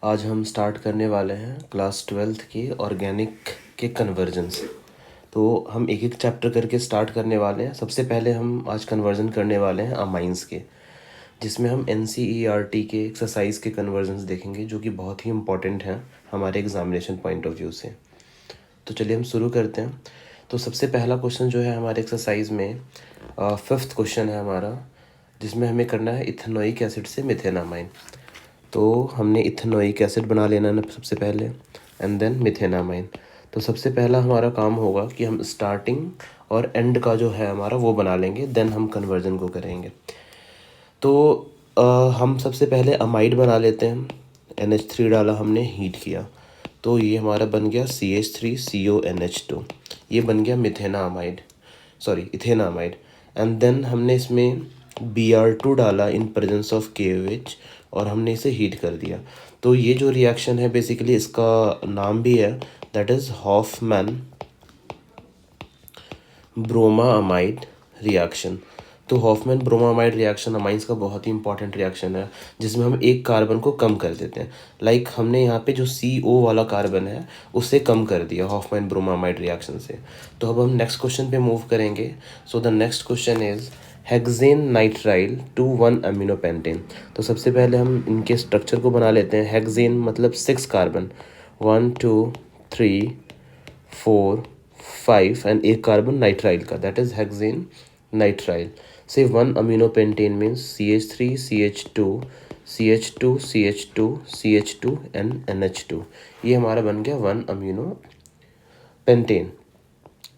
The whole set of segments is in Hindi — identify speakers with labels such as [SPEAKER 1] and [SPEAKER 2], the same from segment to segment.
[SPEAKER 1] आज हम स्टार्ट करने वाले हैं क्लास 12th के ऑर्गेनिक के कन्वर्जन से। तो हम एक एक चैप्टर करके स्टार्ट करने वाले हैं। सबसे पहले हम आज कन्वर्जन करने वाले हैं अमाइंस के, जिसमें हम NCERT के एक्सरसाइज के कन्वर्जन्स देखेंगे जो कि बहुत ही इंपॉर्टेंट हैं हमारे एग्जामिनेशन पॉइंट ऑफ व्यू से। तो चलिए हम शुरू करते हैं। तो सबसे पहला क्वेश्चन जो है हमारे एक्सरसाइज में 5th क्वेश्चन है हमारा, जिसमें हमें करना है इथेनोइक एसिड से मिथेनामाइन। तो हमने इथेनोइक एसिड बना लेना है सबसे पहले, एंड देन मिथेनामाइन। तो सबसे पहला हमारा काम होगा कि हम स्टार्टिंग और एंड का जो है हमारा वो बना लेंगे, देन हम कन्वर्जन को करेंगे। तो हम सबसे पहले अमाइड बना लेते हैं। NH3 डाला हमने, हीट किया, तो ये हमारा बन गया CH3CONH2। ये बन गया इथेनामाइड। एंड देन हमने इसमें Br2 डाला इन प्रेजेंस ऑफ KOH और हमने इसे हीट कर दिया। तो ये जो रिएक्शन है बेसिकली इसका नाम भी है, that is Hoffmann bromamide reaction. तो हॉफमैन ब्रोमामाइड रिएक्शन अमाइंस का बहुत ही इंपॉर्टेंट रिएक्शन है, जिसमें हम एक कार्बन को कम कर देते हैं। लाइक हमने यहाँ पे जो CO वाला कार्बन है उसे कम कर दिया हॉफमैन ब्रोमामाइड रिएक्शन से। तो अब हम नेक्स्ट क्वेश्चन पे मूव करेंगे। So the next question is hexane nitrile to 1 amino pentane. तो सबसे पहले हम इनके स्ट्रक्चर को बना लेते हैं। हेक्सेन मतलब 6 कार्बन, 1 2 3 4 5 एंड एक कार्बन नाइट्राइल का, दैट इज हेक्सेन नाइट्राइल से 1 amino pentane means CH3 CH2 CH2 CH2 CH2 and NH2। ये हमारा बन गया 1 अमीनो पेंटेन।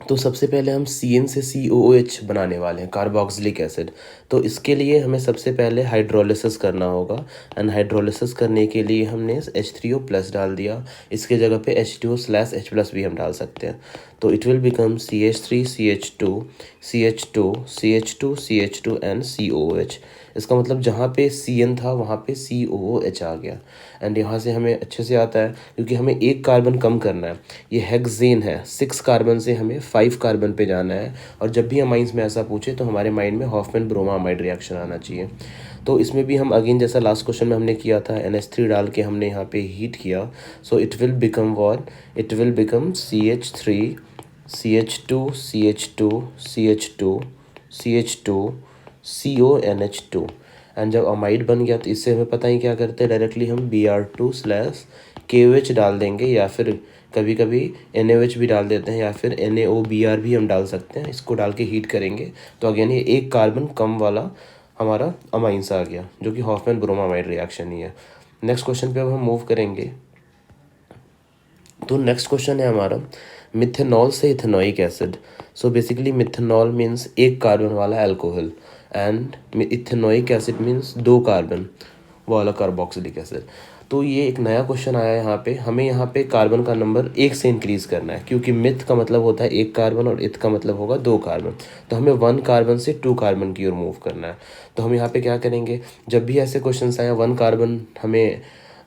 [SPEAKER 1] तो सबसे पहले हम CN से COOH बनाने वाले हैं, कार्बोक्सिलिक एसिड। तो इसके लिए हमें सबसे पहले हाइड्रोलिसिस करना होगा, एंड हाइड्रोलिसिस करने के लिए हमने H3O प्लस डाल दिया। इसके जगह पे H2O/H प्लस भी हम डाल सकते हैं। तो it will become CH3 CH2 CH2 CH2 CH2 and COOH। इसका मतलब जहाँ पे CN था वहाँ पे COOH आ गया। एंड यहाँ से हमें अच्छे से आता है क्योंकि हमें एक कार्बन कम करना है। ये हेक्सेन है, 6 कार्बन से हमें 5 कार्बन पे जाना है। और जब भी अमाइंस में ऐसा पूछे तो हमारे माइंड में हॉफमैन ब्रोमामाइड रिएक्शन आना चाहिए। तो इसमें भी हम अगेन जैसा लास्ट क्वेश्चन में हमने किया था, NH3 डाल के हमने यहाँ पे हीट किया। सो it will become what, it will become CH3 CH2 CH2 CH2 CH2 CONH2। And जब अमाइड बन गया तो इससे हमें पता ही क्या करते हैं, डायरेक्टली हम Br2/KOH डाल देंगे, या फिर कभी कभी NaOH भी डाल देते हैं, या फिर NaOBr भी हम डाल सकते हैं। इसको डाल के हीट करेंगे तो अगेन ये एक कार्बन कम वाला हमारा अमाइंस आ गया, जो कि हॉफमैन ब्रोमामाइड रिएक्शन ही है। नेक्स्ट क्वेश्चन पे अब हम मूव करेंगे। तो नेक्स्ट क्वेश्चन है हमारा मिथेनॉल से ethanoic acid. So basically methanol means एक कार्बन वाला alcohol, and ethanoic acid means 2 carbon वाला कार्बोक्सिलिक एसिड। तो ये एक नया क्वेश्चन आया है यहाँ पे। हमें यहाँ पे कार्बन का नंबर 1 से इंक्रीज करना है, क्योंकि मिथ का मतलब होता है 1 कार्बन और इथ का मतलब होगा 2 कार्बन। तो हमें 1 कार्बन से 2 कार्बन की ओर मूव करना है। तो हम यहाँ पे क्या करेंगे, जब भी ऐसे क्वेश्चन आए 1 कार्बन हमें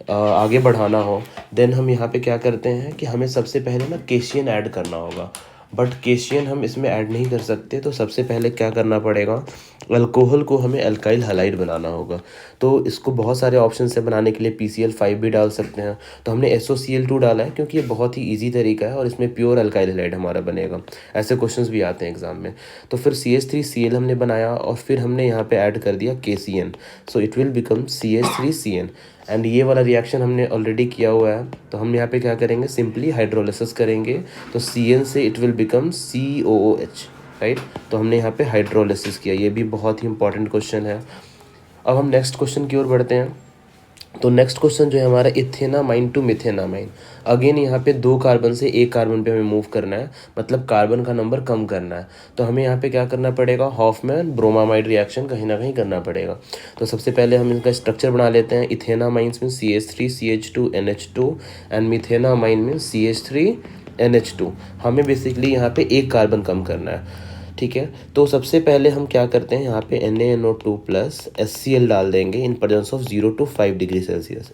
[SPEAKER 1] आगे बढ़ाना हो, देन हम यहाँ पे क्या करते हैं कि हमें सबसे पहले ना केशियन ऐड करना होगा। बट केशियन हम इसमें ऐड नहीं कर सकते। तो सबसे पहले क्या करना पड़ेगा, अल्कोहल को हमें अल्काइल हैलाइड बनाना होगा। तो इसको बहुत सारे ऑप्शन से बनाने के लिए PCl5 भी डाल सकते हैं। तो हमने SOCl2 डाला है क्योंकि ये बहुत ही ईजी तरीका है और इसमें प्योर अल्काइल हैलाइड हमारा बनेगा। ऐसे क्वेश्चंस भी आते हैं एग्जाम में। तो फिर CH3Cl हमने बनाया और फिर हमने यहाँ पे ऐड कर दिया KCN। So it will become CH3CN। And ये वाला रिएक्शन हमने ऑलरेडी किया हुआ है। तो हम यहाँ पे क्या करेंगे, सिंपली हाइड्रोलिसिस करेंगे। तो CN से it will become COOH, right. तो हमने यहाँ पे हाइड्रोलिसिस किया। ये भी बहुत ही इंपॉर्टेंट क्वेश्चन है। अब हम नेक्स्ट क्वेश्चन की ओर बढ़ते हैं। तो नेक्स्ट क्वेश्चन जो है हमारा इथेनामाइन टू मिथेनामाइन। अगेन यहाँ पे 2 कार्बन से 1 कार्बन पे हमें मूव करना है, मतलब कार्बन का नंबर कम करना है। तो हमें यहाँ पे क्या करना पड़ेगा, हॉफमैन ब्रोमामाइड रिएक्शन कहीं ना कहीं करना पड़ेगा। तो सबसे पहले हम इनका स्ट्रक्चर बना लेते हैं। Ethanamines mean CH3 CH2 NH2 and methanamine mean CH3 NH2। हमें बेसिकली यहाँ पे 1 कार्बन कम करना है, ठीक है। तो सबसे पहले हम क्या करते हैं, यहाँ पे NaNO2 प्लस HCl डाल देंगे इन presence of 0 to 5 degree Celsius.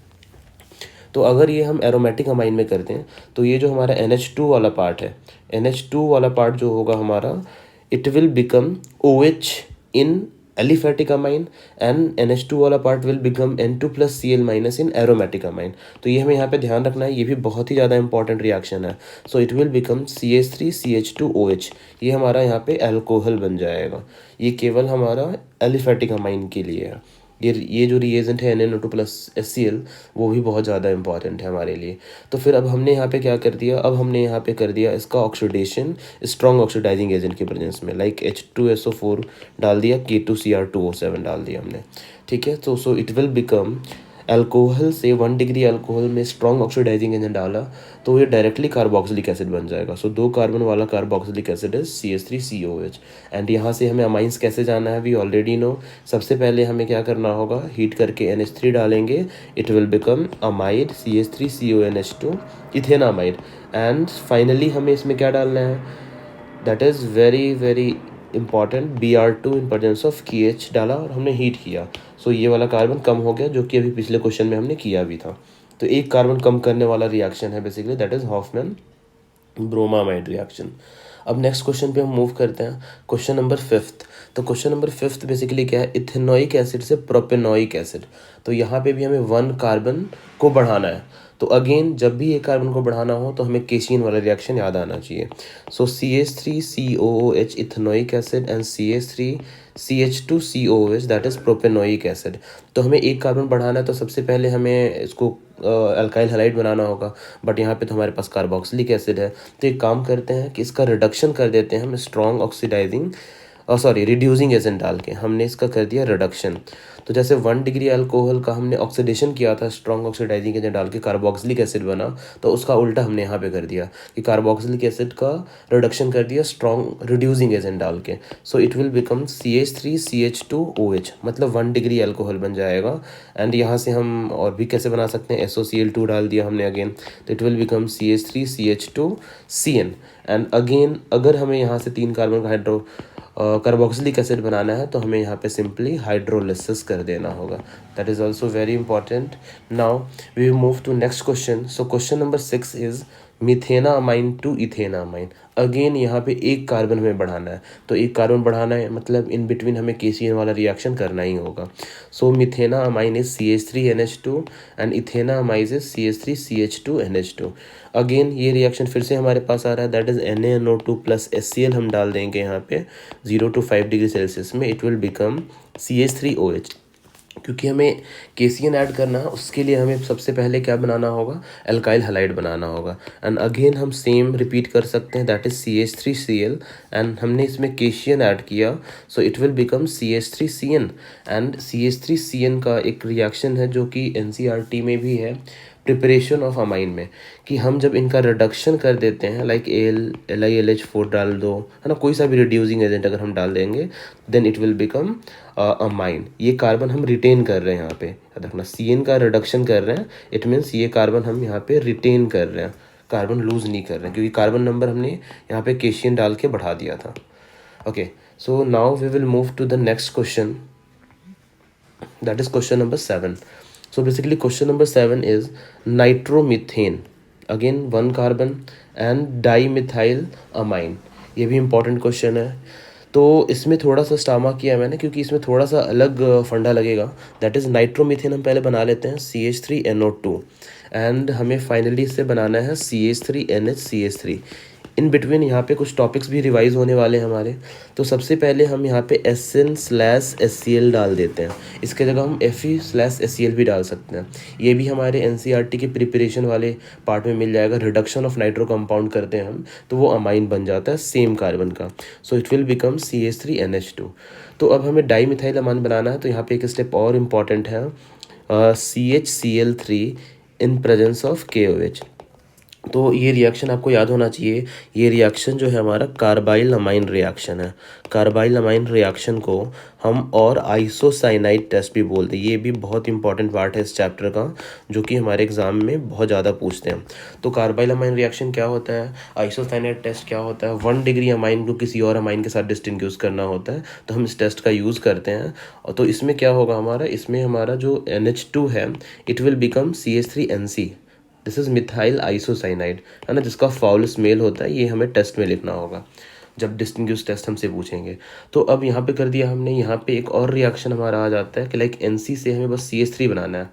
[SPEAKER 1] तो अगर ये हम एरोमेटिक अमाइन में करते हैं तो ये जो हमारा NH2 वाला पार्ट है, NH2 वाला पार्ट जो होगा हमारा, it will become OH in aliphatic amine, and NH2 वाला part will become N2 plus Cl minus in aromatic amine. तो ये हमें यहाँ पे ध्यान रखना है, ये भी बहुत ही ज़्यादा इंपॉर्टेंट रिएक्शन है। सो इट विल बिकम CH3CH2OH, ये हमारा यहाँ पे अल्कोहल बन जाएगा। ये केवल हमारा एलिफेटिक अमाइन के लिए है। ये जो रिएजेंट है NaNO2 प्लस HCl, वो भी बहुत ज़्यादा इंपॉर्टेंट है हमारे लिए। तो फिर अब हमने यहाँ पे क्या कर दिया, अब हमने यहाँ पे कर दिया इसका ऑक्सीडेशन स्ट्रॉन्ग ऑक्सीडाइजिंग एजेंट की प्रेजेंस में, लाइक H2SO4 डाल दिया, K2Cr2O7 डाल दिया हमने, ठीक है। तो सो इट विल बिकम, अल्कोहल से 1 डिग्री अल्कोहल में स्ट्रॉन्ग ऑक्सीडाइजिंग एजेंट डाला तो ये डायरेक्टली कार्बोक्सिलिक एसिड बन जाएगा। सो 2 कार्बन वाला carboxylic acid is CH3COH। And यहाँ से हमें अमाइंस कैसे जाना है, वी ऑलरेडी नो। सबसे पहले हमें क्या करना होगा, हीट करके NH3 डालेंगे, it will become amide CH3CONH2 ethanamide. And finally हमें इसमें क्या डालना है, that is very very important, Br2 in presence of KH डाला और हमने हीट किया। सो ये वाला कार्बन कम हो गया, जो कि अभी पिछले क्वेश्चन में हमने किया भी था। तो एक कार्बन कम करने वाला रिएक्शन है basically, that is Hoffmann bromamide reaction. अब नेक्स्ट क्वेश्चन पे हम मूव करते हैं, क्वेश्चन नंबर 5। तो क्वेश्चन नंबर 5 बेसिकली क्या है, इथेनोइक एसिड से प्रोपेनोइक एसिड। तो यहाँ पे भी हमें 1 कार्बन को बढ़ाना है। तो अगेन जब भी एक कार्बन को बढ़ाना हो तो हमें केशियन वाला रिएक्शन याद आना चाहिए। सो CH3COOH ethanoic acid and CH2COOH that is propanoic acid. तो हमें एक कार्बन बढ़ाना है, तो सबसे पहले हमें इसको अल्काइल हैलाइड बनाना होगा, बट यहाँ पे तो हमारे पास कार्बोक्सिलिक एसिड है। तो एक काम करते हैं कि इसका रिडक्शन कर देते हैं हम स्ट्रॉन्ग ऑक्सीडाइजिंग रिड्यूसिंग एजेंट डाल के, हमने इसका कर दिया रिडक्शन। तो जैसे 1 डिग्री अल्कोहल का हमने ऑक्सीडेशन किया था स्ट्रॉन्ग ऑक्सीडाइजिंग एजेंट डाल के, कार्बोक्सिलिक एसिड बना, तो उसका उल्टा हमने यहाँ पे कर दिया कि कार्बोक्सिलिक एसिड का रिडक्शन कर दिया स्ट्रॉन्ग रिड्यूसिंग एजेंट डाल के। सो इट विल बिकम CH3CH2OH, मतलब 1 डिग्री अल्कोहल बन जाएगा। एंड यहाँ से हम और भी कैसे बना सकते हैं, SOCl2 डाल दिया हमने अगेन, तो it will become CH3CH2CN। And again अगर हमें यहाँ से 3 कार्बन का कार्बोक्सिलिक एसिड बनाना है तो हमें यहाँ पे सिंपली हाइड्रोलिसिस कर देना होगा, that is also very important. Now we move to next question. So question number 6 is methanamine to ethanamine. Again यहाँ पे एक कार्बन हमें बढ़ाना है, तो एक कार्बन बढ़ाना है मतलब इन बिटवीन हमें केसीएन वाला रिएक्शन करना ही होगा। So methanamine is CH3NH2 and ethanamine is CH3CH2NH2। Again ये रिएक्शन फिर से हमारे पास आ रहा है, that is NaNO2 plus HCl हम डाल देंगे यहाँ पे 0 to 5 डिग्री सेल्सियस में, इट विल बिकम CH3OH। क्योंकि हमें केसीएन ऐड करना है उसके लिए हमें सबसे पहले क्या बनाना होगा, अल्काइल हैलाइड बनाना होगा। एंड अगेन हम सेम रिपीट कर सकते हैं, दैट इज CH3Cl एंड हमने इसमें केशियन ऐड किया, सो it will become CH3CN। And CH3CN का एक रिएक्शन है जो कि NCERT में भी है, प्रिपरेशन ऑफ अमाइन में, कि हम जब इनका रिडक्शन कर देते हैं लाइक LiLH4 डाल दो, है ना, कोई सा भी रिड्यूसिंग एजेंट अगर हम डाल देंगे then it will become amine. ये कार्बन हम रिटेन कर रहे हैं यहाँ पे, याद रखना CN का रिडक्शन कर रहे हैं, इट मीन्स ये कार्बन हम यहाँ पे रिटेन कर रहे हैं, कार्बन लूज नहीं कर रहे हैं, क्योंकि कार्बन नंबर हमने यहाँ पे केशियन डाल के बढ़ा दिया था। Okay, so now we will move to the next question, that is question number 7. So basically question number 7 is nitromethane, again 1 carbon and dimethyl amine। ये भी important question है। तो इसमें थोड़ा सा स्टामा किया मैंने क्योंकि इसमें थोड़ा सा अलग फंडा लगेगा, दैट इज़ नाइट्रोमीथेन हम पहले बना लेते हैं CH3NO2 एंड हमें फाइनली इससे बनाना है CH3NHCH3। इन बिटवीन यहाँ पे कुछ टॉपिक्स भी रिवाइज होने वाले हैं हमारे। तो सबसे पहले हम यहाँ पे SN/HCl डाल देते हैं, इसके जगह हम Fe/HCl भी डाल सकते हैं। ये भी हमारे NCERT के प्रिपरेशन वाले पार्ट में मिल जाएगा, रिडक्शन ऑफ नाइट्रो कंपाउंड करते हैं हम तो वो अमाइन बन जाता है सेम कार्बन का, सो इट विल बिकम CH3NH2। तो अब हमें डाईमिथाइल अमाइन बनाना है, तो यहाँ पे एक स्टेप और इम्पॉर्टेंट है, CHCl3 in presence of KOH। तो ये रिएक्शन आपको याद होना चाहिए, ये रिएक्शन जो है हमारा कार्बाइल अमाइन रिएक्शन है। कार्बाइल अमाइन रिएक्शन को हम और आइसोसाइनाइड टेस्ट भी बोलते हैं, ये भी बहुत इंपॉर्टेंट पार्ट है इस चैप्टर का जो कि हमारे एग्जाम में बहुत ज़्यादा पूछते हैं। तो कार्बाइल अमाइन रिएक्शन क्या होता है, आइसोसाइनाइड टेस्ट क्या होता है, 1 डिग्री अमाइन को किसी और अमाइन के साथ डिस्टिंग्विश करना होता है, तो हम इस टेस्ट का यूज़ करते हैं। और तो इसमें क्या होगा हमारा, इसमें हमारा जो NH2 है it will become CH3NC, this is methyl isocyanide, है ना, जिसका फाउल स्मेल होता है, ये हमें टेस्ट में लिखना होगा। जब डिस्टिंग्विश टेस्ट हमसे पूछेंगे। तो अब यहाँ पे कर दिया हमने, यहाँ पे एक और रिएक्शन हमारा आ जाता है कि लाइक NC से हमें बस CH3 बनाना है,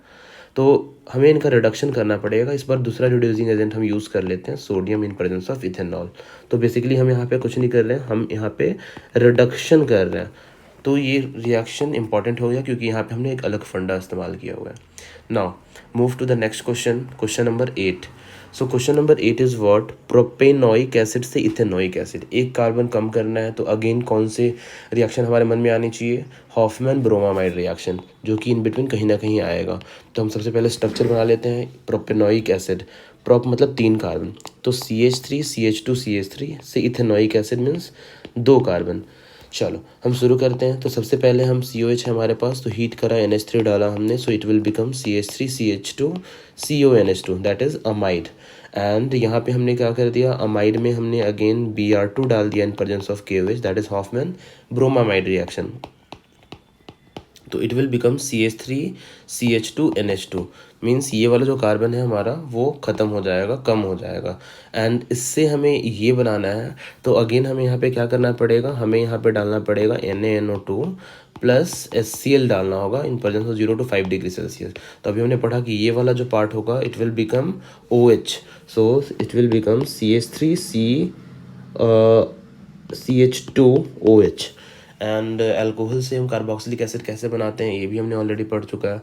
[SPEAKER 1] तो हमें इनका रिडक्शन करना पड़ेगा। इस बार दूसरा रिड्यूसिंग एजेंट हम यूज़ कर लेते हैं, sodium in presence of ethanol. तो बेसिकली हम यहाँ पे कुछ नहीं कर रहे हैं, हम यहाँ पे रिडक्शन कर रहे हैं। तो ये रिएक्शन इंपॉर्टेंट हो गया क्योंकि यहाँ पे हमने एक अलग फंडा इस्तेमाल किया हुआ है। Now move to the next question, question number 8। So question number 8 is what, propanoic acid से इथेनोइक एसिड, एक कार्बन कम करना है। तो अगेन कौन से रिएक्शन हमारे मन में आनी चाहिए, हॉफमैन ब्रोमामाइड रिएक्शन, जो कि इन बिटवीन कहीं ना कहीं आएगा। तो हम सबसे पहले स्ट्रक्चर बना लेते हैं प्रोपेनोइक एसिड। प्रोप मतलब 3 कार्बन, तो CH3 CH2 CH3 से इथेनोइक एसिड मीन्स 2 कार्बन। चलो हम शुरू करते हैं। तो सबसे पहले हम COH है हमारे पास, तो हीट करा NH3 डाला हमने, सो it will become CH3 CH2 CONH2 that is amide. And यहाँ पे हमने क्या कर दिया, अमाइड में हमने अगेन Br2 डाल दिया in presence of KOH, that is Hofmann bromamide reaction. तो it will become CH3 CH2 NH2 means ये वाला जो कार्बन है हमारा वो ख़त्म हो जाएगा, कम हो जाएगा। एंड इससे हमें ये बनाना है, तो अगेन हमें यहाँ पे क्या करना पड़ेगा, हमें यहाँ पे डालना पड़ेगा NaNO2 प्लस HCl डालना होगा इन presence of 0 to 5 degree Celsius. तो अभी हमने पढ़ा कि ये वाला जो पार्ट होगा it will become OH, so it will become CH2OH। And alcohol से हम कार्बोक्सिलिक एसिड कैसे बनाते हैं ये भी हमने ऑलरेडी पढ़ चुका है।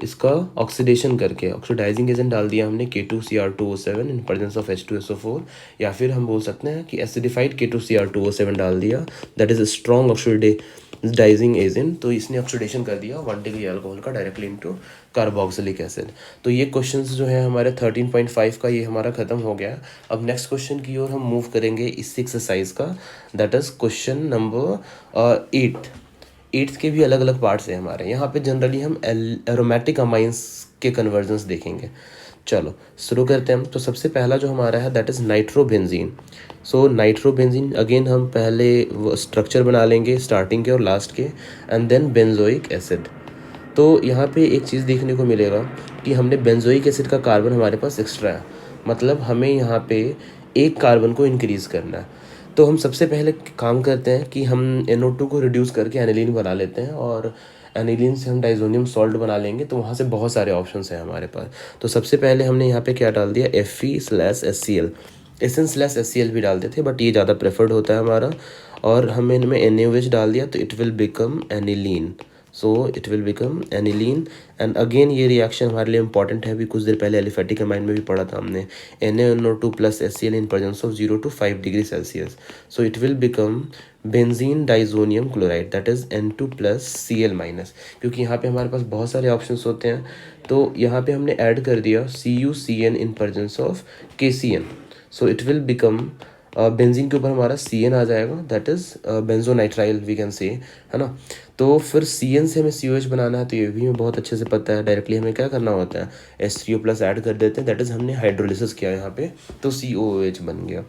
[SPEAKER 1] इसका ऑक्सीडेशन करके ऑक्सीडाइजिंग एजेंट डाल दिया हमने K2Cr2O7 in presence of H2SO4, या फिर हम बोल सकते हैं कि एसिडिफाइड K2Cr2O7 डाल दिया, that is strong oxidising agent. तो इसने ऑक्सीडेशन कर दिया 1 डिग्री अल्कोहल का डायरेक्टली इनटू कार्बोक्सिलिक एसिड। तो ये क्वेश्चंस जो है हमारे 13.5 का ये हमारा खत्म हो गया। अब नेक्स्ट क्वेश्चन की ओर हम मूव करेंगे इस एक्सरसाइज का, दैट इज क्वेश्चन नंबर 8 के भी अलग अलग पार्ट्स हैं हमारे। यहाँ पे जनरली हम एरोमेटिक अमाइंस के कन्वर्जन्स देखेंगे। चलो शुरू करते हैं हम। तो सबसे पहला जो हमारा है that is nitrobenzene. So nitrobenzene again हम पहले स्ट्रक्चर बना लेंगे स्टार्टिंग के और लास्ट के, एंड देन बेंजोइक एसिड। तो यहाँ पे एक चीज़ देखने को मिलेगा कि हमने बेंजोइक एसिड का कार्बन हमारे पास एक्स्ट्रा है, मतलब हमें यहाँ पे एक कार्बन को इंक्रीज़ करना है। तो हम सबसे पहले काम करते हैं कि हम NO2 को रिड्यूस करके एनिलीन बना लेते हैं, और एनिलीन से हम डाइजोनियम सॉल्ट बना लेंगे। तो वहाँ से बहुत सारे ऑप्शंस हैं हमारे पास। तो सबसे पहले हमने यहाँ पे क्या डाल दिया, Fe/HCl, SN/HCl भी डालते थे बट ये ज़्यादा प्रेफर्ड होता है हमारा, और हमने इनमें NaOH डाल दिया, तो it will become aniline. So it will become aniline. And again ये रिएक्शन हमारे लिए इंपॉर्टेंट है, अभी कुछ देर पहले एलिफेटिक अमाइन में भी पढ़ा था हमने, NaNO2 plus HCl in presence of 0 to 5 degree Celsius. So it will become benzene diazonium chloride, that is N2 plus Cl minus. क्योंकि यहाँ पे हमारे पास बहुत सारे ऑप्शंस होते हैं, तो यहाँ पे हमने ऐड कर दिया CuCN in presence of KCN। So it will become benzene के ऊपर हमारा CN आ जाएगा, that is benzonitrile we can say, है ना। तो फिर CN से हमें COH बनाना है, तो ये भी हमें बहुत अच्छे से पता है। डायरेक्टली हमें क्या करना होता है, H3O प्लस ऐड कर देते हैं, दैट इज़ हमने हाइड्रोलिसिस किया यहाँ पे, तो COOH बन गया।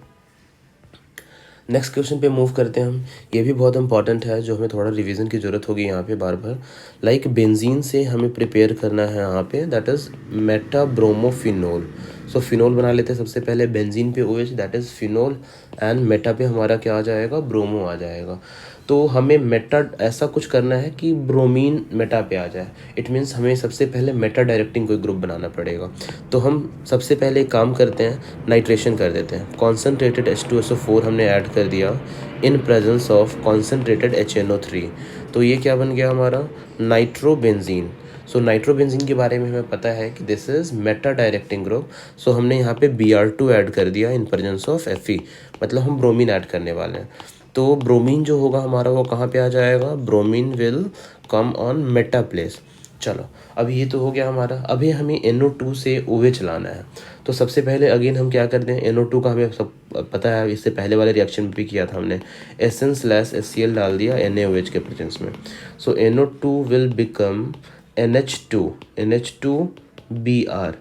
[SPEAKER 1] नेक्स्ट क्वेश्चन पे मूव करते हैं हम। ये भी बहुत इंपॉर्टेंट है, जो हमें थोड़ा रिवीजन की ज़रूरत होगी यहाँ पे बार बार। लाइक बेंजीन से हमें प्रिपेयर करना है यहाँ पे, दैट इज़ मेटाब्रोमोफिनोल। सो फिनोल बना लेते हैं सबसे पहले, बेंजीन पे OH that is phenol, and Meta पे हमारा क्या आ जाएगा, ब्रोमो आ जाएगा। तो हमें मेटा ऐसा कुछ करना है कि ब्रोमीन मेटा पे आ जाए। इट मीन्स हमें सबसे पहले मेटा डायरेक्टिंग कोई ग्रुप बनाना पड़ेगा। तो हम सबसे पहले एक काम करते हैं, नाइट्रेशन कर देते हैं। कॉन्सनट्रेटेड H2SO4 हमने ऐड कर दिया in presence of concentrated HNO3। तो ये क्या बन गया हमारा, नाइट्रोबेंजीन। सो नाइट्रोबेंजीन के बारे में हमें पता है कि this is meta directing group. So हमने यहाँ पे Br2 ऐड कर दिया इन प्रेजेंस ऑफ Fe, मतलब हम ब्रोमीन ऐड करने वाले हैं। तो ब्रोमीन जो होगा हमारा वो कहाँ पे आ जाएगा, bromine will come on Meta place. चलो अब ये तो हो गया हमारा। अभी हमें NO2 से OH लाना है। तो सबसे पहले अगेन हम क्या करते हैं, NO2 का हमें सब पता है, इससे पहले वाले रिएक्शन में भी किया था हमने, SN/HCl डाल दिया NaOH के प्रेजेंस में। सो NO2 will become NH2Br।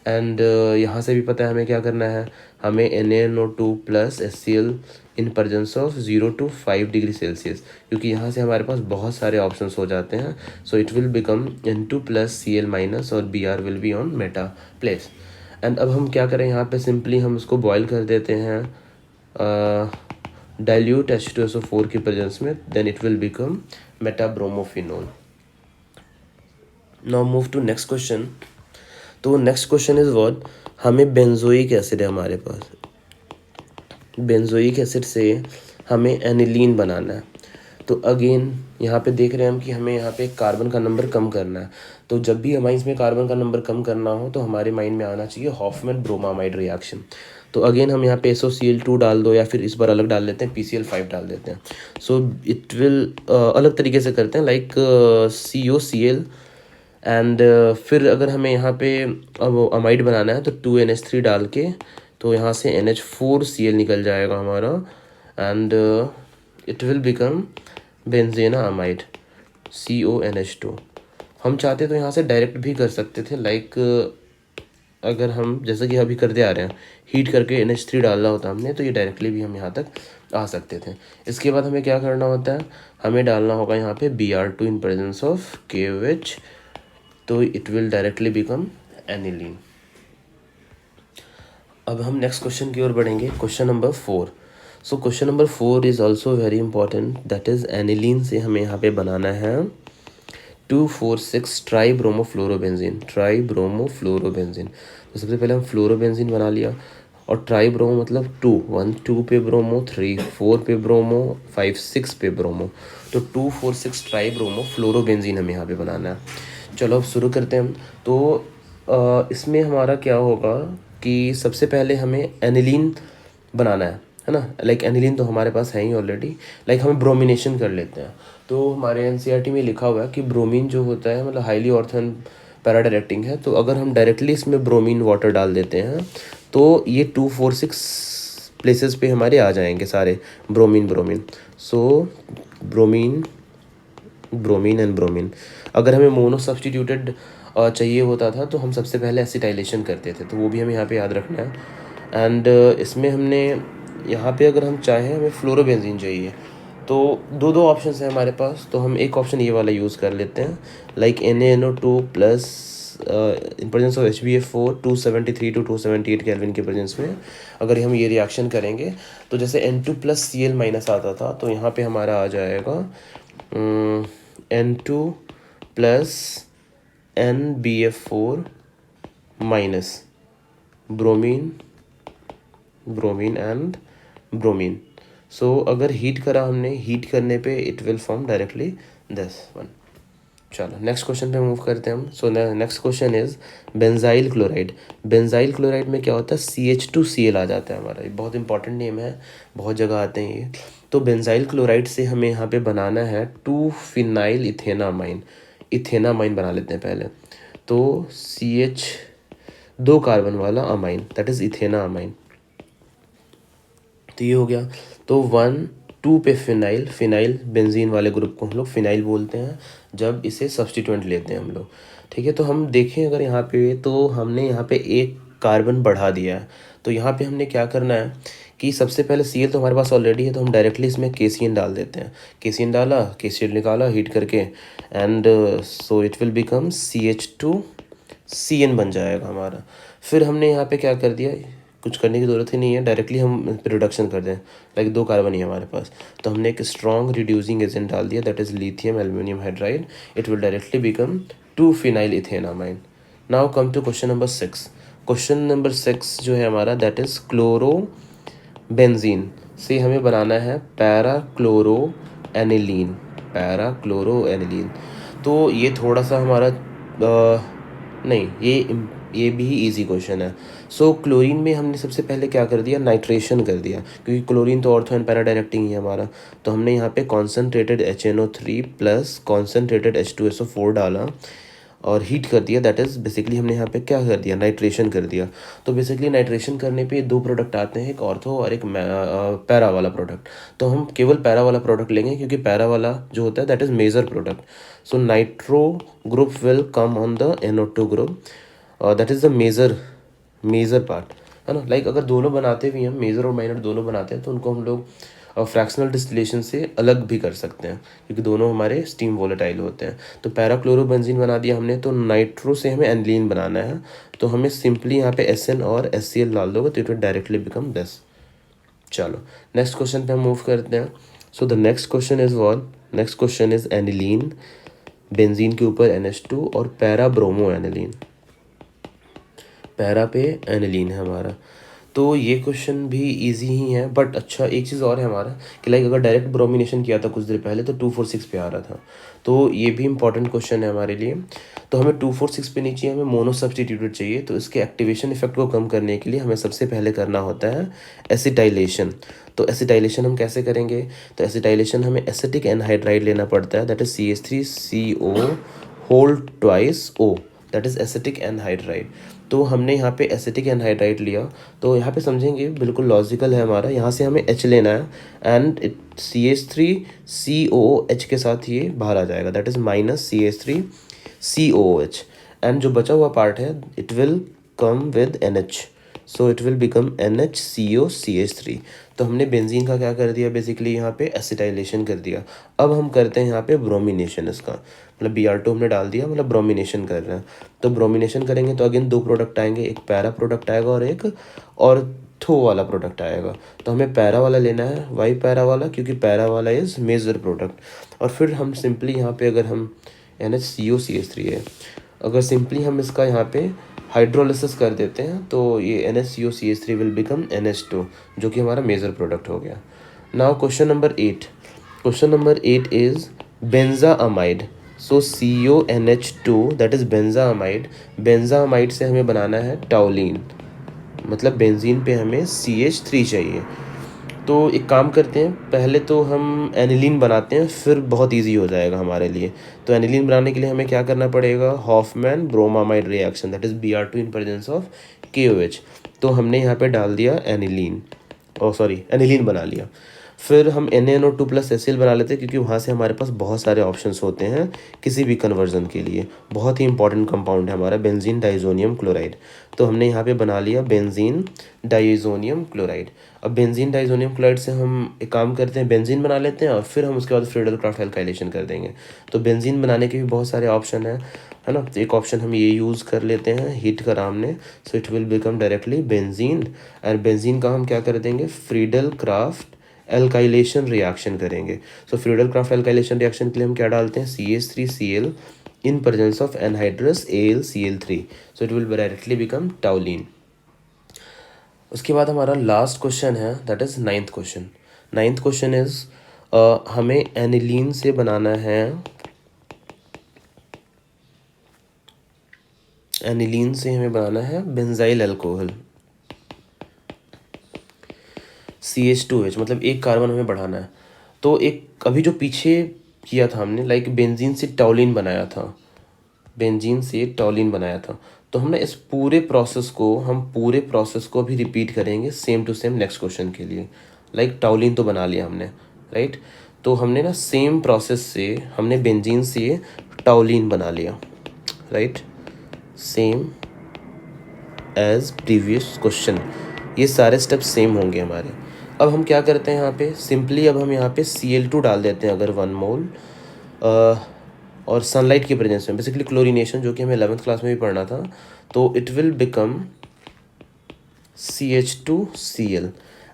[SPEAKER 1] And यहाँ से भी पता है हमें क्या करना है, हमें NaNO2 plus HCl in presence of 0 to 5 degree Celsius, क्योंकि यहाँ से हमारे पास बहुत सारे ऑप्शंस हो जाते हैं। सो it will become N2 plus Cl minus, और Br will be on Meta place. And अब हम क्या करें, यहाँ पे सिंपली हम उसको बॉयल कर देते हैं डाइल्यूट H2SO4 की प्रेजेंस में, then it will become metabromophenol. Now move to next question. तो नेक्स्ट क्वेश्चन इज व्हाट, हमें बेंजोइक एसिड है हमारे पास, बेंजोइक एसिड से हमें एनिलीन बनाना है। तो अगेन यहाँ पे देख रहे हैं हम कि हमें यहाँ पे कार्बन का नंबर कम करना है। तो जब भी अमाइंस में कार्बन का नंबर कम करना हो तो हमारे माइंड में आना चाहिए हॉफमैन ब्रोमामाइड रिएक्शन। तो अगेन हम यहाँ पे SOCl2 डाल दो, या फिर इस बार अलग डाल लेते हैं, PCl5 डाल देते हैं। सो इट विल अलग तरीके से करते हैं, लाइक COCl एंड फिर अगर हमें यहाँ पे अब अमाइड बनाना है तो 2NH3 डाल के, तो यहाँ से NH4Cl निकल जाएगा हमारा, and it will become benzamide CONH2। हम चाहते तो यहाँ से डायरेक्ट भी कर सकते थे, लाइक अगर हम जैसे कि अभी करते आ रहे हैं, हीट करके NH3 डालना होता हमने, तो ये डायरेक्टली भी हम यहाँ तक आ सकते थे। इसके बाद हमें क्या करना होता है, हमें डालना होगा यहाँ पे Br2 in presence of KOH, तो it will directly become aniline. अब हम नेक्स्ट क्वेश्चन की ओर बढ़ेंगे, question number 4। So question number 4 is also very important, that is aniline से हमें यहाँ पे बनाना है 2,4,6 ट्राईब्रोमोफ्लोरोबेंजीन, ट्राईब्रोमोफ्लोरोबेंजीन। तो सबसे पहले हम फ्लोरोबेंजीन बना लिया, और ट्राईब्रोमो मतलब 2, 1 2 पे ब्रोमो, 3 4 पे ब्रोमो, 5 6 पे ब्रोमो। तो 2,4,6 ट्राईब्रोमोफ्लोरोबेंजीन हमें यहाँ पे बनाना है। चलो अब शुरू करते हैं हम। तो इसमें हमारा क्या होगा कि सबसे पहले हमें एनिलीन बनाना है ना। लाइक एनिलीन तो हमारे पास है ही ऑलरेडी, लाइक हमें ब्रोमिनेशन कर लेते हैं। तो हमारे NCERT में लिखा हुआ है कि ब्रोमीन जो होता है मतलब हाईली ऑर्थन पैराडायरेक्टिंग है, तो अगर हम डायरेक्टली इसमें ब्रोमीन वाटर डाल देते हैं तो ये 2,4,6 प्लेसेस पे हमारे आ जाएंगे सारे bromine bromine. So bromine bromine and bromine. अगर हमें मोनो सब्सटीट्यूटेड चाहिए होता था तो हम सबसे पहले एसिटाइलेशन करते थे, तो वो भी हमें यहाँ पे याद रखना है। एंड इसमें हमने यहाँ पे अगर हम चाहें हमें फ्लोरोबेंजीन चाहिए, तो दो ऑप्शन है हमारे पास। तो हम एक ऑप्शन ये वाला यूज़ कर लेते हैं, like NaNO2 plus in presence of HbF4 273 to 278 kelvin के प्रेजेंस में अगर हम ये रिएक्शन करेंगे, तो जैसे N2 प्लस Cl माइनस आता था, तो यहाँ पे हमारा आ जाएगा N2 plus NbF4 minus bromine bromine and bromine. So अगर हीट करा हमने, हीट करने पे it will form directly this one. चलो नेक्स्ट क्वेश्चन पे मूव करते हैं हम। So next question is benzyl chloride. Benzyl chloride में क्या होता है, CH2Cl आ जाता है हमारा, ये बहुत इंपॉर्टेंट नेम है, बहुत जगह आते हैं ये। तो बेंजाइल क्लोराइड से हमें यहाँ पे बनाना है 2-फिनाइल इथेनामाइन, इथेनामाइन बना लेते हैं पहले। तो CH 2 कार्बन वाला अमाइन, दैट इज इथेना अमाइन। तो ये हो गया। तो 1-2 पे फिनाइल, फिनाइल बेंजीन वाले ग्रुप को हम लोग फिनाइल बोलते हैं जब इसे सब्सटीट्यूएंट लेते हैं हम लोग, ठीक है। तो हम देखें अगर यहाँ पे, तो हमने यहाँ पे एक कार्बन बढ़ा दिया है। तो यहाँ पे हमने क्या करना है कि सबसे पहले Cl तो हमारे पास ऑलरेडी है, तो हम डायरेक्टली इसमें KCN डाल देते हैं। KCN डाला, KCl निकाला हीट करके, and so it will become CH2CN बन जाएगा हमारा। फिर हमने यहाँ पे क्या कर दिया, कुछ करने की ज़रूरत ही नहीं है, डायरेक्टली हम रिडक्शन कर दें, लाइक 2 कार्बन ही हमारे पास। तो हमने एक स्ट्रॉन्ग रिड्यूसिंग एजेंट डाल दिया, that is lithium aluminium hydride, it will directly become two phenyl ethanamine. Now come to question number 6। Question number 6 जो है हमारा, दैट इज़ क्लोरोबेंजीन से हमें बनाना है पैराक्लोरो एनिलीन, पैराक्लोरो एनिलीन। तो ये थोड़ा सा हमारा नहीं, ये भी इजी क्वेश्चन है। सो क्लोरीन में हमने सबसे पहले क्या कर दिया, नाइट्रेशन कर दिया, क्योंकि क्लोरीन तो ऑर्थो एंड पैराडायरेक्टिंग ही है हमारा। तो हमने यहाँ पे concentrated HNO3 plus concentrated H2SO4 डाला और हीट कर दिया, दैट इज़ बेसिकली हमने यहाँ पे क्या कर दिया, नाइट्रेशन कर दिया। तो बेसिकली नाइट्रेशन करने पे 2 प्रोडक्ट आते हैं, एक ऑर्थो और एक पैरा वाला प्रोडक्ट। तो हम केवल पैरा वाला प्रोडक्ट लेंगे, क्योंकि पैरा वाला जो होता है that is major product. So nitro group will come on the NO2 group, that is the major part, है ना। लाइक अगर दोनों बनाते भी हैं, मेजर और माइनर दोनों बनाते हैं, तो उनको हम लोग फ्रैक्शनल डिस्टिलेशन से अलग भी कर सकते हैं, क्योंकि दोनों हमारे स्टीम वोलेटाइल होते हैं। तो पैराक्लोरोबेंजीन बना दिया हमने, तो नाइट्रो से हमें एनिलीन बनाना है। तो हमें सिंपली यहाँ पे SN और HCl डाल दोगे, तो it will directly become this. चलो नेक्स्ट क्वेश्चन पे हम मूव करते हैं। सो the next question is what, next question is aniline, benzene के ऊपर NH2 और पैरा ब्रोमो एनिलीन, पैरा पे एनिलीन है हमारा। तो ये क्वेश्चन भी इजी ही है, बट अच्छा एक चीज़ और है हमारा कि लाइक अगर डायरेक्ट ब्रोमिनेशन किया था कुछ देर पहले तो 246 पे आ रहा था, तो ये भी इंपॉर्टेंट क्वेश्चन है हमारे लिए। तो हमें 246 पे नहीं चाहिए, हमें मोनो सब्सटीट्यूटेड चाहिए। तो इसके एक्टिवेशन इफेक्ट को कम करने के लिए हमें सबसे पहले करना होता है एसिटाइलेशन। तो एसिटाइलेशन हम कैसे करेंगे, तो एसिटाइलेशन हमें एसिटिक एनहाइड्राइड लेना पड़ता है, that is CH3CO whole twice O, that is acetic anhydride. तो हमने यहाँ पे एसिटिक एनहाइड्राइड लिया, तो यहाँ पे समझेंगे बिल्कुल लॉजिकल है हमारा, यहाँ से हमें H लेना है एंड CH3COOH के साथ ये बाहर आ जाएगा, दैट इज -CH3COOH, एंड जो बचा हुआ पार्ट है it will come with NH, so it will become NHCOCH3। तो हमने बेंजीन का क्या कर दिया, बेसिकली यहाँ पे एसिटाइलेशन कर दिया। अब हम करते हैं यहाँ पे ब्रोमिनेशन, इसका मतलब Br2 हमने डाल दिया, मतलब ब्रोमिनेशन कर रहे हैं। तो ब्रोमिनेशन करेंगे तो अगेन दो प्रोडक्ट आएंगे, एक पैरा प्रोडक्ट आएगा और एक ऑर्थो वाला प्रोडक्ट आएगा। तो हमें पैरा वाला लेना है, वाई पैरा वाला, क्योंकि पैरा वाला इज मेजर प्रोडक्ट। और फिर हम सिंपली यहाँ पे अगर हम NHCOCH3 है, अगर सिंपली हम इसका यहाँ पे हाइड्रोलिसिस कर देते हैं तो ये NHCOCH3 विल बिकम NH2, जो कि हमारा मेजर प्रोडक्ट हो गया। Now question number 8, question number 8 is benzamide. So CONH2 that is benzamide, benzamide से हमें बनाना है टाउलिन, मतलब बेंजीन पे हमें CH3 चाहिए। तो एक काम करते हैं, पहले तो हम एनिलीन बनाते हैं, फिर बहुत इजी हो जाएगा हमारे लिए। तो एनिलीन बनाने के लिए हमें क्या करना पड़ेगा, Hoffmann bromamide reaction, that is Br2 in presence of KOH। तो हमने यहाँ पे डाल दिया एनिलीन, एनिलीन बना लिया। फिर हम NaNO2 प्लस HCl बना लेते हैं, क्योंकि वहाँ से हमारे पास बहुत सारे ऑप्शंस होते हैं किसी भी कन्वर्जन के लिए। बहुत ही इंपॉर्टेंट कंपाउंड है हमारा बेंजीन डाइजोनियम क्लोराइड। तो हमने यहाँ पे बना लिया बेंजीन डाइजोनियम क्लोराइड। अब बेंजीन डाइजोनियम क्लोराइड से हम एक काम करते हैं, बेंजीन बना लेते हैं और फिर हम उसके बाद फ्रीडल क्राफ्ट एल्काइलेशन कर देंगे। तो बेंजीन बनाने के भी बहुत सारे ऑप्शन है ना। तो एक ऑप्शन हम ये यूज़ कर लेते हैं हीट का हमने, सो it will become directly benzene, and benzene का हम क्या कर देंगे, फ्रीडल क्राफ्ट एल्काइलेशन रिएक्शन करेंगे। सो फ्रीडल क्राफ्ट एल्काइलेशन रिएक्शन के लिए हम क्या डालते हैं, CH3Cl in presence of anhydrous AlCl3, so it will directly become toluene। उसके बाद हमारा लास्ट क्वेश्चन है, that is ninth question. Ninth question is हमें एनिलीन से बनाना है, एनिलीन से हमें बनाना है बेंजाइल अल्कोहल CH2H, मतलब एक कार्बन हमें बढ़ाना है। तो एक अभी जो पीछे किया था हमने, लाइक बेंजीन से टॉलिन बनाया था, बेंजीन से टॉलिन बनाया था। तो हमने इस पूरे प्रोसेस को अभी रिपीट करेंगे same to same next question के लिए। लाइक टॉलिन तो बना लिया हमने, राइट। तो हमने ना सेम प्रोसेस से हमने बेंजीन से टॉलिन बना लिया, right, same as previous question. ये सारे स्टेप्स सेम होंगे हमारे। अब हम क्या करते हैं यहाँ पे, सिंपली अब हम यहाँ पे Cl2 डाल देते हैं अगर 1 मोल, और सनलाइट की प्रेजेंस में, बेसिकली क्लोरीनेशन, जो कि हमें 11th क्लास में भी पढ़ना था। तो it will become CH2Cl,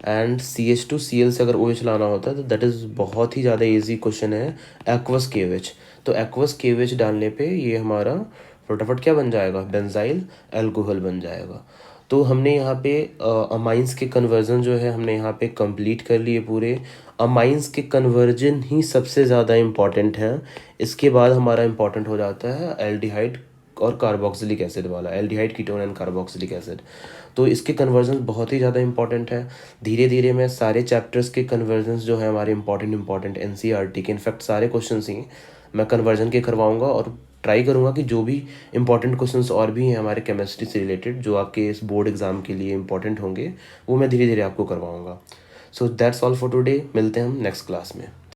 [SPEAKER 1] and CH2Cl से अगर OH लाना होता है तो दैट इज़ बहुत ही ज़्यादा इजी क्वेश्चन है, एक्वस KOH। तो एक्वस KOH डालने पे ये हमारा फटाफट क्या बन जाएगा, बेंजाइल अल्कोहल बन जाएगा। तो हमने यहाँ पे अमाइंस के कन्वर्जन जो है हमने यहाँ पे कंप्लीट कर लिए पूरे। अमाइंस के कन्वर्जन ही सबसे ज़्यादा इम्पॉर्टेंट है, इसके बाद हमारा इम्पॉर्टेंट हो जाता है एल्डिहाइड और कार्बोक्सिलिक एसिड वाला, aldehyde ketone and carboxylic acid. तो इसके कन्वर्जन बहुत ही ज़्यादा इंपॉर्टेंट है। धीरे धीरे मैं सारे चैप्टर्स के कन्वर्जन्स जो है हमारे इंपॉर्टेंट NCERT के, इनफैक्ट सारे क्वेश्चंस ही मैं कन्वर्जन के करवाऊंगा, और ट्राई करूंगा कि जो भी इंपॉर्टेंट क्वेश्चंस और भी हैं हमारे केमिस्ट्री से रिलेटेड जो आपके इस बोर्ड एग्जाम के लिए इंपॉर्टेंट होंगे, वो मैं धीरे धीरे आपको करवाऊंगा। So that's all for today, मिलते हैं हम नेक्स्ट क्लास में।